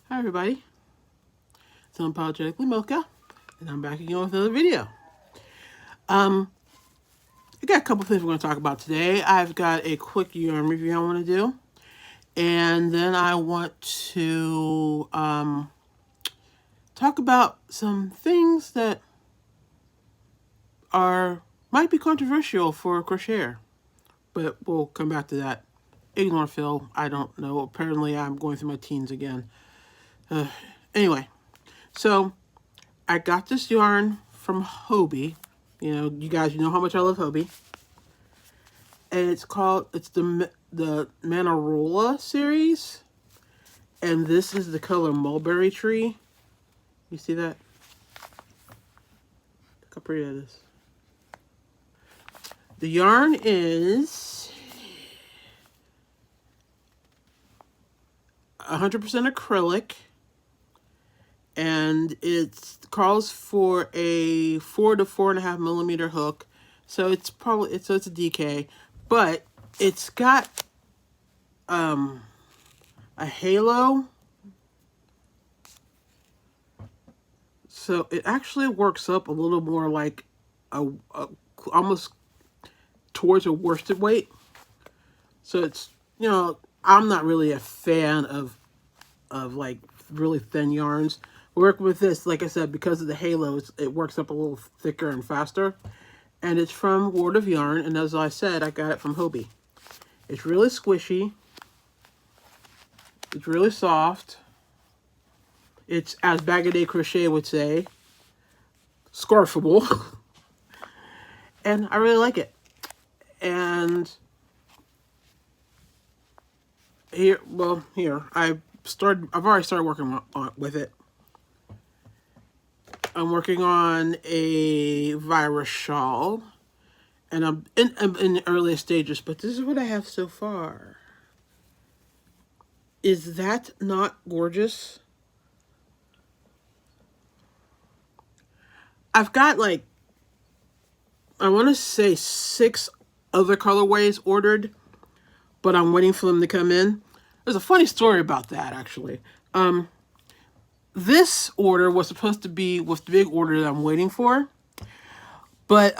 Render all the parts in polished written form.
Hi everybody, it's Unapologetically Mocha, and I'm back again with another video. I got a couple things we're going to talk about today. I've got a quick yarn review I want to do, and then I want to talk about some things that might be controversial for a crocheter, but we'll come back to that. Ignore Phil, I don't know. Apparently I'm going through my teens again. Anyway, so I got this yarn from Hobie. You know, you guys know how much I love Hobie. And it's the Manarola series. And this is the color Mulberry Tree. You see that? Look how pretty that is. The yarn is 100% acrylic. And it calls for a 4 to 4.5 millimeter hook. So it's a DK. But it's got a halo. So it actually works up a little more like almost towards a worsted weight. So it's, you know, I'm not really a fan of like really thin yarns. Work with this, like I said, because of the halos, it works up a little thicker and faster. And it's from World of Yarn, and as I said, I got it from Hobie. It's really squishy. It's really soft. It's, as Bag O' Day Crochet would say, scarfable. And I really like it. And here, I've already started working with it. I'm working on a virus shawl, and I'm in the earliest stages, but this is what I have so far. Is that not gorgeous? I've got like, I want to say 6 other colorways ordered, but I'm waiting for them to come in. There's a funny story about that, actually. This order was supposed to be with the big order that I'm waiting for, but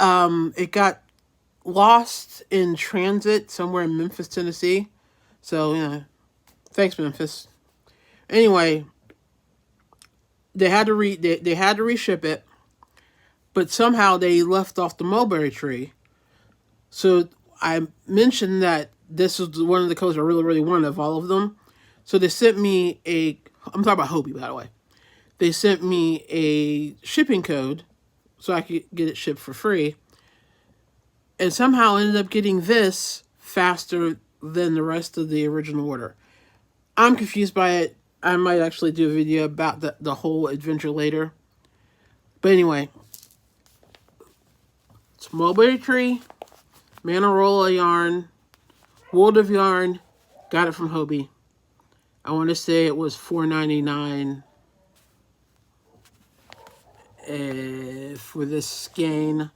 it got lost in transit somewhere in Memphis, Tennessee. So, you know, thanks, Memphis. Anyway, they had to reship it, but somehow they left off the mulberry tree. So I mentioned that this was one of the colors I really, really wanted of all of them. So they sent me I'm talking about Hobie, by the way. They sent me a shipping code so I could get it shipped for free. And somehow I ended up getting this faster than the rest of the original order. I'm confused by it. I might actually do a video about the whole adventure later. But anyway, it's Mulberry Tree, Manarola yarn, World of Yarn, got it from Hobie. I want to say it was $4.99 for this skein.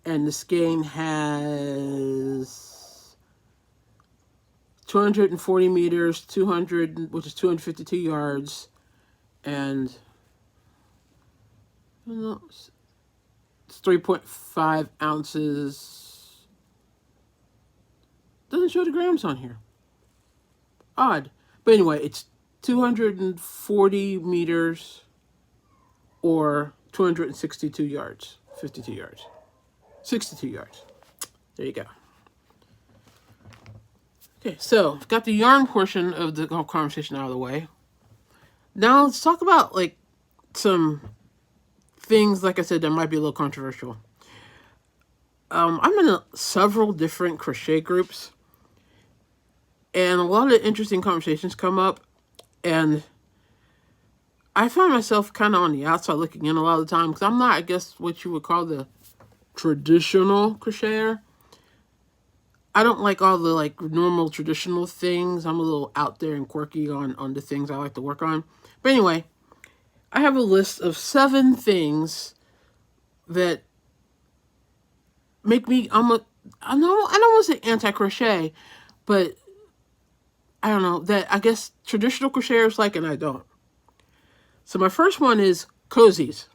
And the skein has 240 meters, 200, which is 252 yards, and it's 3.5 ounces. Doesn't show the grams on here. Odd. But anyway, it's 240 meters or 262 yards, 52 yards. 62 yards. There you go. Okay, so I've got the yarn portion of the whole conversation out of the way. Now let's talk about like some things, like I said, that might be a little controversial. I'm in several different crochet groups, and a lot of interesting conversations come up, and I find myself kind of on the outside looking in a lot of the time, because I'm not, I guess, what you would call the traditional crocheter. I don't like all the like normal traditional things. I'm a little out there and quirky on the things I like to work on. But anyway, I have a list of 7 things that make me, I don't want to say anti-crochet, but I don't know, that I guess traditional crocheters like and I don't. So my first one is cozies.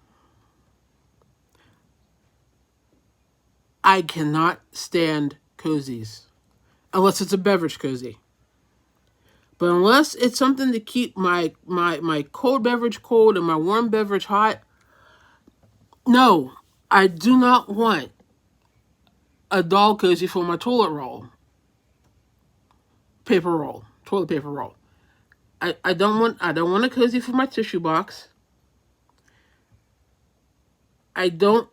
I cannot stand cozies unless it's a beverage cozy. But unless it's something to keep my cold beverage cold and my warm beverage hot, no, I do not want a doll cozy for my toilet roll. Paper roll. Toilet paper roll. I don't want a cozy for my tissue box. I don't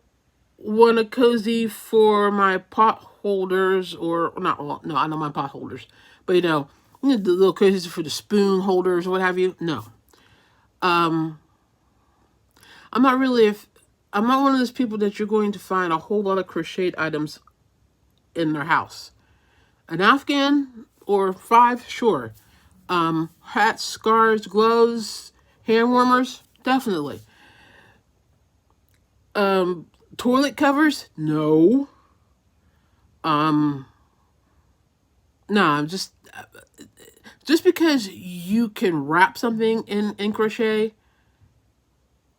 want a cozy for my pot holders, or not. Well, no, I don't mind pot holders, but you know the little cozies for the spoon holders or what have you. No, I'm not really. I'm not one of those people that you're going to find a whole lot of crocheted items in their house. An Afghan or 5, sure. Hats, scarves, gloves, hand warmers, definitely. Toilet covers, no. No, I'm just because you can wrap something in crochet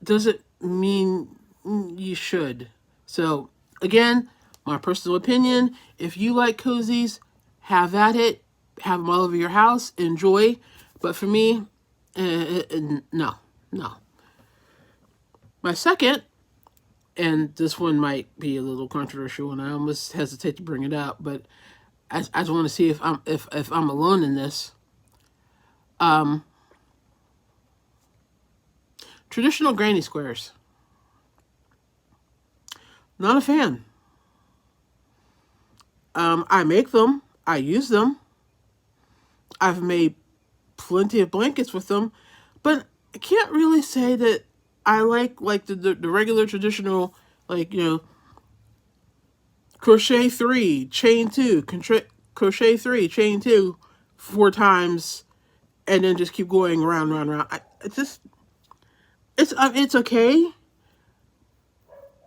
doesn't mean you should. So again, my personal opinion, if you like cozies, have at it, have them all over your house, enjoy. But for me, no. My second, and this one might be a little controversial, and I almost hesitate to bring it up, but I just want to see if I'm alone in this. Traditional granny squares. Not a fan. I make them. I use them. I've made plenty of blankets with them, but I can't really say that I like the regular traditional, like, you know, crochet 3, chain 2, crochet 3, chain 2, 4 times, and then just keep going around. It's okay,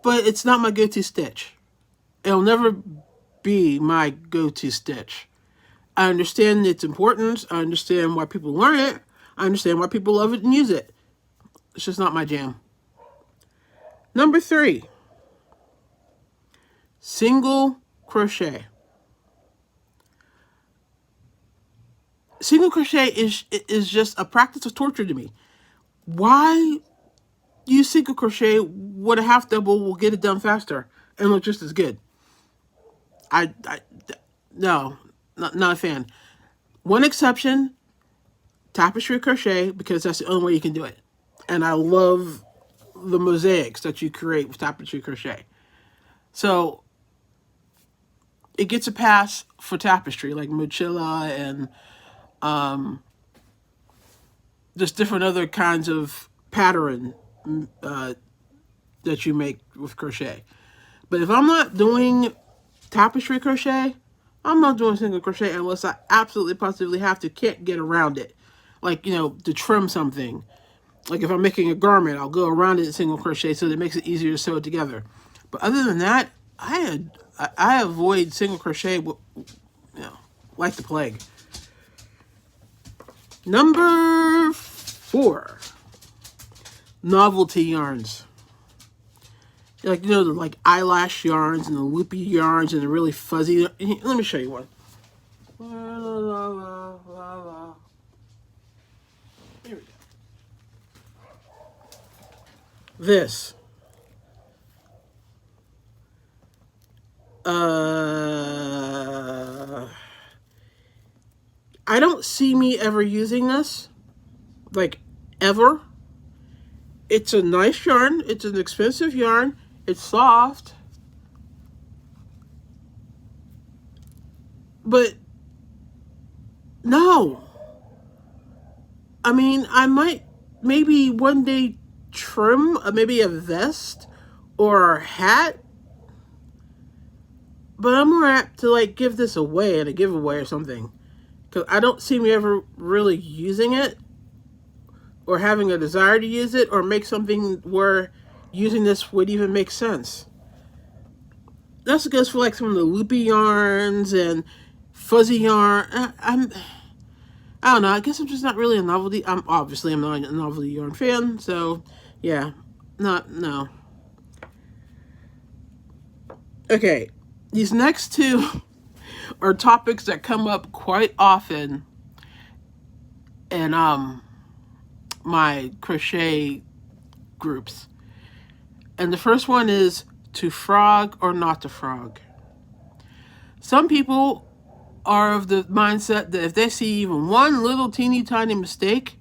but it's not my go-to stitch. It'll never be my go-to stitch. I understand its importance. I understand why people learn it. I understand why people love it and use it. It's just not my jam. Number 3, single crochet. Single crochet is just a practice of torture to me. Why use single crochet when a half double will get it done faster and look just as good? No, not a fan. One exception, tapestry crochet, because that's the only way you can do it. And I love the mosaics that you create with tapestry crochet. So it gets a pass for tapestry, like mochila and just different other kinds of pattern that you make with crochet. But if I'm not doing tapestry crochet, I'm not doing single crochet unless I absolutely positively have to, can't get around it. Like, you know, to trim something. Like if I'm making a garment, I'll go around it in single crochet so that it makes it easier to sew it together. But other than that, I avoid single crochet, you know, like the plague. Number 4, novelty yarns. Like, you know, the like eyelash yarns and the loopy yarns and the really fuzzy. Let me show you one. Here we go. This. I don't see me ever using this. Like, ever. It's a nice yarn. It's an expensive yarn. It's soft. But, no. I mean, I might maybe one day trim maybe a vest or a hat. But I'm more apt to, like, give this away at a giveaway or something. Because I don't see me ever really using it, or having a desire to use it, or make something where using this would even make sense. That goes for like some of the loopy yarns and fuzzy yarn. I don't know. I guess I'm just not really a novelty. I'm not a novelty yarn fan. So, yeah, no. Okay, these next two are topics that come up quite often in my crochet groups, and the first one is to frog or not to frog. Some people are of the mindset that if they see even one little teeny tiny mistake,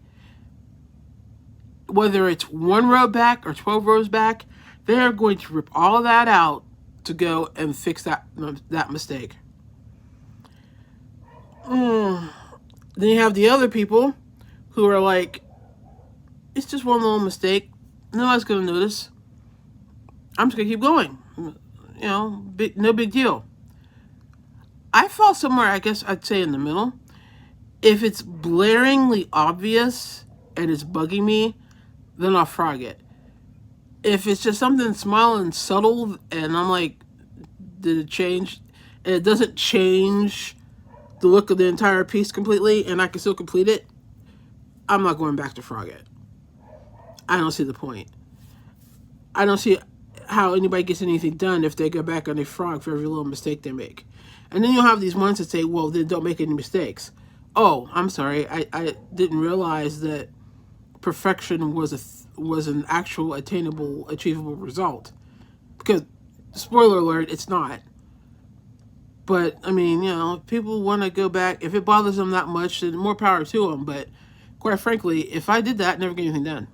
whether it's 1 row back or 12 rows back, they're going to rip all of that out to go and fix that mistake. Then you have the other people who are like, it's just one little mistake. Nobody's going to notice. I'm just going to keep going. No big deal. I fall somewhere, I guess I'd say in the middle. If it's blaringly obvious and it's bugging me, then I'll frog it. If it's just something small and subtle and I'm like, did it change? And it doesn't change the look of the entire piece completely and I can still complete it, I'm not going back to frog it. I don't see the point. I don't see how anybody gets anything done if they go back and they frog for every little mistake they make. And then you'll have these ones that say, well, then don't make any mistakes. Oh, I'm sorry. I didn't realize that perfection was an actual attainable, achievable result. Because, spoiler alert, it's not. But, I mean, if people want to go back, if it bothers them that much, then more power to them. But, quite frankly, if I did that, I'd never get anything done.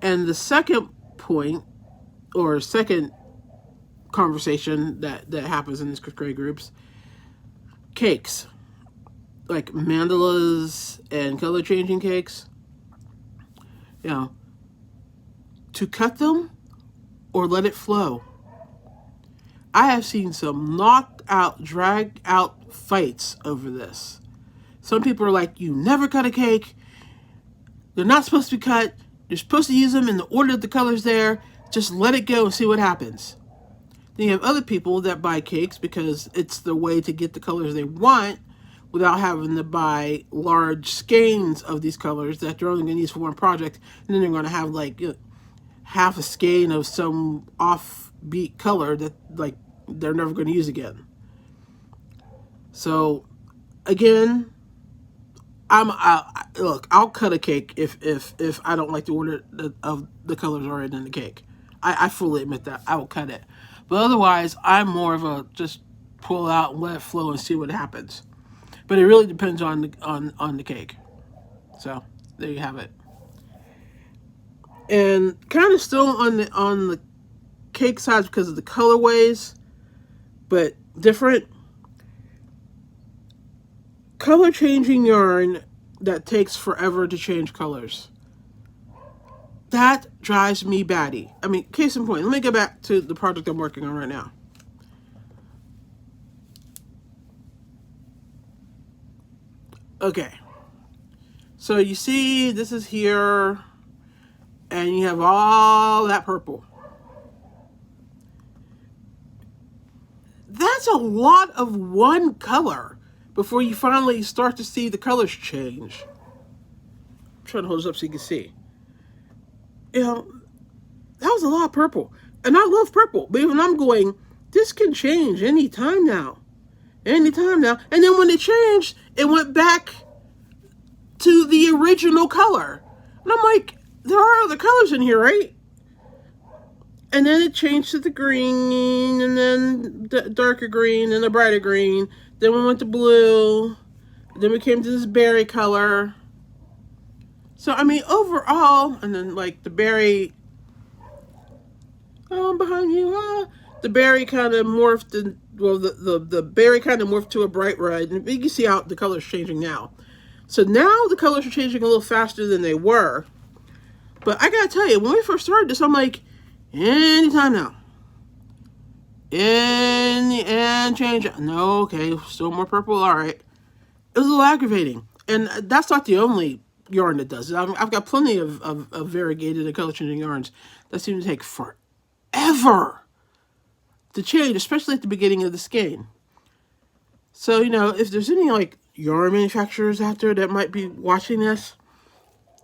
And the second point, or second conversation that happens in these crochet groups, cakes. Like mandalas and color changing cakes. To cut them or let it flow. I have seen some knocked out, dragged out fights over this. Some people are like, you never cut a cake. They're not supposed to be cut. You're supposed to use them in the order that the color's there. Just let it go and see what happens. Then you have other people that buy cakes because it's the way to get the colors they want without having to buy large skeins of these colors that they're only going to use for one project. And then they're going to have like half a skein of some offbeat color that like they're never going to use again. So again, look, I'll cut a cake if I don't like the order of the colors already in the cake. I fully admit that. I will cut it. But otherwise, I'm more of a just pull out and let it flow and see what happens. But it really depends on the cake. So there you have it. And kind of still on the cake size because of the colorways, but different. Color changing yarn that takes forever to change colors. That drives me batty. I mean, case in point, let me get back to the project I'm working on right now. Okay. So you see, this is here, and you have all that purple. That's a lot of one color before you finally start to see the colors change. I'm trying to hold this up so you can see. That was a lot of purple. And I love purple. But even I'm going, this can change anytime now. Anytime now. And then when it changed, it went back to the original color. And I'm like, there are other colors in here, right? And then it changed to the green, and then the darker green, and the brighter green. Then we went to blue. Then we came to this berry color. So, I mean, overall, and then, like, the berry, behind you, the berry kind of morphed, the berry kind of morphed to a bright red, and you can see how the color's changing now. So now the colors are changing a little faster than they were. But I gotta tell you, when we first started this, I'm like, anytime now. And change it. No, okay, still more purple, all right. It was a little aggravating. And that's not the only yarn that does it. I've got plenty of variegated and color changing yarns that seem to take forever to change, especially at the beginning of the skein. So, if there's any, like, yarn manufacturers out there that might be watching this,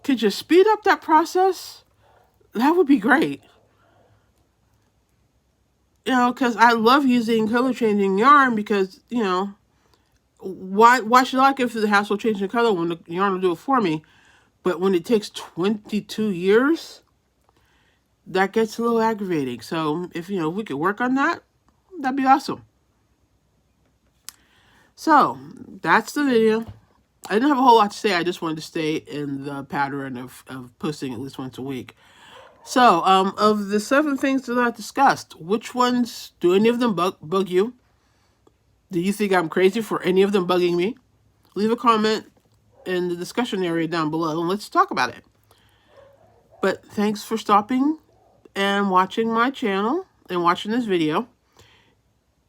could you speed up that process? That would be great. You know, because I love using color changing yarn because, you know, why should I go through the hassle of changing color when the yarn will do it for me? But when it takes 22 years, that gets a little aggravating. So if, you know, we could work on that, that'd be awesome. So that's the video. I didn't have a whole lot to say. I just wanted to stay in the pattern of posting at least once a week. So, of the 7 things that I discussed, which ones, do any of them bug you? Do you think I'm crazy for any of them bugging me? Leave a comment in the discussion area down below and let's talk about it. But thanks for stopping and watching my channel and watching this video.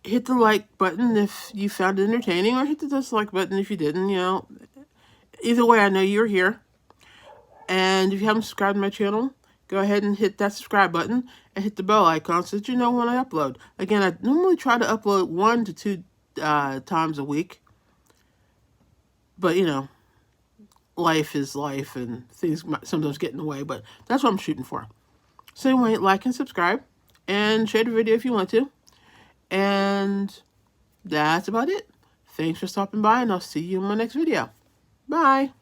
Hit the like button if you found it entertaining, or hit the dislike button if you didn't, you know. Either way, I know you're here. And if you haven't subscribed to my channel, go ahead and hit that subscribe button and hit the bell icon so that you know when I upload. Again, I normally try to upload 1 to 2 times a week. But, you know, life is life and things might sometimes get in the way, but that's what I'm shooting for. So anyway, like and subscribe and share the video if you want to. And that's about it. Thanks for stopping by, and I'll see you in my next video. Bye.